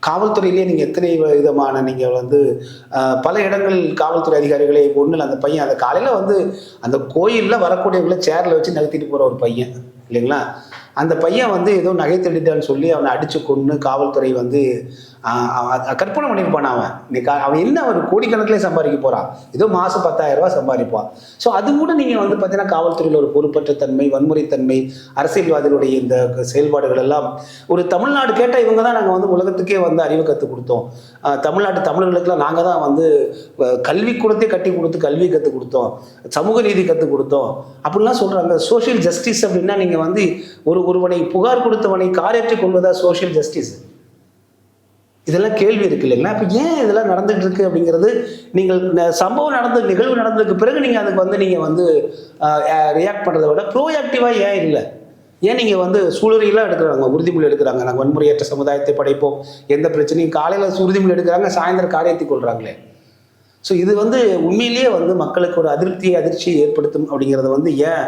காவல்துறையிலேயே நீங்கள் எத்தனை விதமான நீங்கள் வந்து பல இடங்களில் காவல்துறை அதிகாரிகளை ஒன்றில் அந்த பையன் அந்த காலையில் வந்து அந்த கோயிலில் வரக்கூடியவங்களை சேரில் வச்சு நகர்த்திட்டு போகிற ஒரு பையன் இல்லைங்களா? அந்த பையன் வந்து ஏதோ நகை திருடிட்டான்னு சொல்லி அவனை அடிச்சு கொன்று காவல்துறை வந்து கற்பனை பண்ணியிருப்பான். அவன் இன்னைக்கு அவன் என்ன ஒரு கோடிக்கணக்கிலே சம்பாதிக்க போறான், ஏதோ மாசம் 10,000 ரூபாய் சம்பாதிப்பான். ஸோ அது கூட நீங்க வந்து பார்த்தீங்கன்னா காவல்துறையில் ஒரு பொறுப்பற்ற தன்மை, வன்முறைத்தன்மை, அரசியல்வாதிகளுடைய இந்த செயல்பாடுகள் எல்லாம் ஒரு தமிழ்நாடு கேட்டால் இவங்க தான் நாங்கள் வந்து உலகத்துக்கே வந்து அறிவு கற்றுக் கொடுத்தோம், தமிழ்நாட்டு தமிழர்களுக்கெல்லாம் நாங்கள் தான் வந்து கல்விக்கூடத்தை கட்டி கொடுத்து கல்வி கற்றுக் கொடுத்தோம், சமூக நீதி கற்றுக் கொடுத்தோம் அப்படிலாம் சொல்றாங்க. சோஷியல் ஜஸ்டிஸ் அப்படின்னா நீங்க வந்து ஒருவனை புகார் கொடுத்தவனை காரேற்றிக் கொள்வதா சோஷியல் ஜஸ்டிஸ்? இதெல்லாம் கேள்வி இருக்கு இல்லைங்களா? அப்ப ஏன் இதெல்லாம் நடந்துட்டு இருக்கு அப்படிங்கிறது, நீங்கள் சம்பவம் நடந்த நிகழ்வு நடந்ததுக்கு பிறகு நீங்க அதுக்கு வந்து நீங்க வந்து ரியாக்ட் பண்றதை விட ப்ரோஆக்டிவா ஏன் இல்லை? ஏன் நீங்க வந்து சூளுரையெல்லாம் எடுக்கிறாங்க, உறுதிமொழி எடுக்கிறாங்க, நாங்கள் வன்முறையற்ற சமுதாயத்தை படைப்போம், எந்த பிரச்சனையும் காலையில் உறுதிமொழி எடுக்கிறாங்க, சாயந்தரம் காரியத்தை கொள்றாங்களே. ஸோ இது வந்து உண்மையிலேயே வந்து மக்களுக்கு ஒரு அதிருப்தியை அதிர்ச்சியை ஏற்படுத்தும் அப்படிங்கிறத வந்து ஏன்